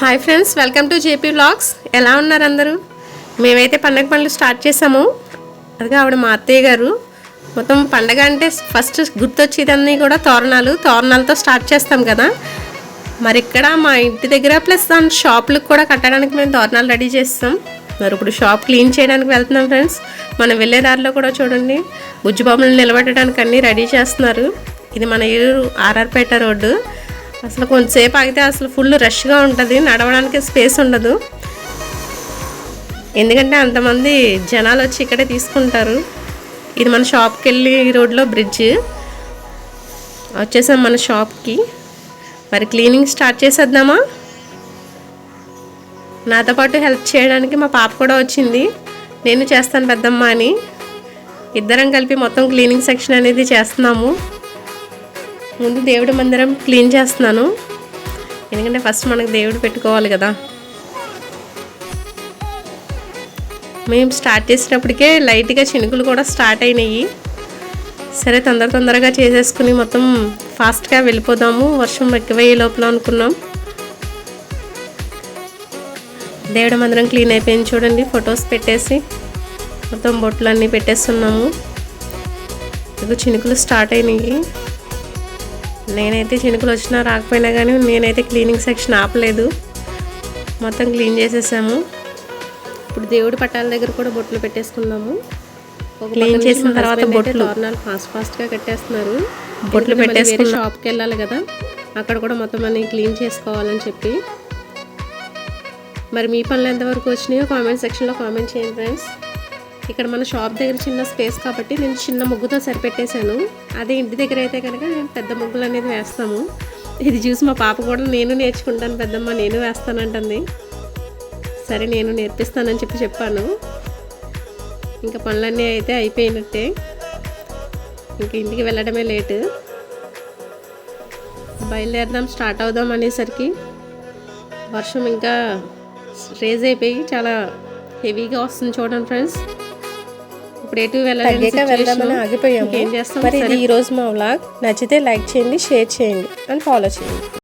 Hi friends, welcome to JP vlogs. ఎలా ఉన్నారు అందరూ? మేమైతే పండగ పనులు స్టార్ట్ చేసాము. అదిగా ఆవిడ మా అత్తయ్య గారు. మొత్తం పండగ అంటే ఫస్ట్ గుర్తొచ్చేదన్నీ కూడా తోరణాలతో స్టార్ట్ చేస్తాం కదా. మరి ఇక్కడ మా ఇంటి దగ్గర ప్లస్ దాని షాపులకు కూడా కట్టడానికి మేము తోరణాలు రెడీ చేస్తాం. మరి ఇప్పుడు షాప్ క్లీన్ చేయడానికి వెళ్తున్నాం ఫ్రెండ్స్. మనం వెళ్ళే దారిలో కూడా చూడండి, బుజ్జిబాబులను నిలబెట్టడానికి అన్నీ రెడీ చేస్తున్నారు. ఇది మన ఏలూరు ఆర్ఆర్పేట రోడ్డు. అసలు కొంతసేపు ఆగితే అసలు ఫుల్ రష్గా ఉంటుంది, నడవడానికి స్పేస్ ఉండదు. ఎందుకంటే అంతమంది జనాలు వచ్చి ఇక్కడే తీసుకుంటారు. ఇది మన షాప్కి వెళ్ళి ఈ రోడ్లో బ్రిడ్జ్. వచ్చేసాం మన షాప్కి. మరి క్లీనింగ్ స్టార్ట్ చేసేద్దామా? నాతో పాటు హెల్ప్ చేయడానికి మా పాప కూడా వచ్చింది. నేను చేస్తాను పెద్దమ్మ అని. ఇద్దరం కలిపి మొత్తం క్లీనింగ్ సెక్షన్ అనేది చేస్తున్నాము. ముందు దేవుడి మందిరం క్లీన్ చేస్తున్నాను, ఎందుకంటే ఫస్ట్ మనకు దేవుడు పెట్టుకోవాలి కదా. మేము స్టార్ట్ చేసేటప్పటికే లైట్గా చినుకులు కూడా స్టార్ట్ అయినాయి. సరే తొందరగా చేసేసుకుని మొత్తం ఫాస్ట్గా వెళ్ళిపోదాము, వర్షం ఎక్కువయ్యే లోపల అనుకున్నాం. దేవుడి మందిరం క్లీన్ అయిపోయింది చూడండి. ఫొటోస్ పెట్టేసి మొత్తం బొట్లు అన్నీ పెట్టేస్తున్నాము. ఇక చినుకులు స్టార్ట్ అయినాయి. నేనైతే చినుకులు వచ్చినా రాకపోయినా కానీ నేనైతే క్లీనింగ్ సెక్షన్ ఆపలేదు, మొత్తం క్లీన్ చేసేసాము. ఇప్పుడు దేవుడి పట్టాల దగ్గర కూడా బొట్లు పెట్టేసుకున్నాము. క్లీన్ చేసిన తర్వాత బొట్లు తోరణాలు ఫాస్ట్గా కట్టేస్తున్నారు. బొట్లు పెట్టేసుకుని షాప్కి వెళ్ళాలి కదా, అక్కడ కూడా మొత్తం అన్ని క్లీన్ చేసుకోవాలని చెప్పి. మరి మీ పనులు ఎంతవరకు వచ్చినాయో కామెంట్ సెక్షన్లో కామెంట్ చేయండి ఫ్రెండ్స్. ఇక్కడ మన షాప్ దగ్గర చిన్న స్పేస్ కాబట్టి నేను చిన్న ముగ్గుతో సరిపెట్టేశాను. అదే ఇంటి దగ్గర అయితే కనుక నేను పెద్ద ముగ్గులు అనేది వేస్తాము. ఇది చూసి మా పాప కూడా నేను నేర్చుకుంటాను పెద్దమ్మ, నేను వేస్తానంటుంది. సరే నేను నేర్పిస్తానని చెప్పాను. ఇంకా పనులన్నీ అయితే అయిపోయినట్టే, ఇంకా ఇంటికి వెళ్ళడమే లేటు. బయలుదేరదాం, స్టార్ట్ అవుదాం అనేసరికి వర్షం ఇంకా రేజ్ అయిపోయి చాలా హెవీగా వస్తుంది చూడండి ఫ్రెండ్స్. ఇప్పుడు ఎటు వెళ్ళాలని ఆగిపోయాము. ఏం చేస్తాం? మరి ఇది ఈరోజు మా వ్లాగ్. నచ్చితే లైక్ చేయండి, షేర్ చేయండి అండ్ ఫాలో చేయండి.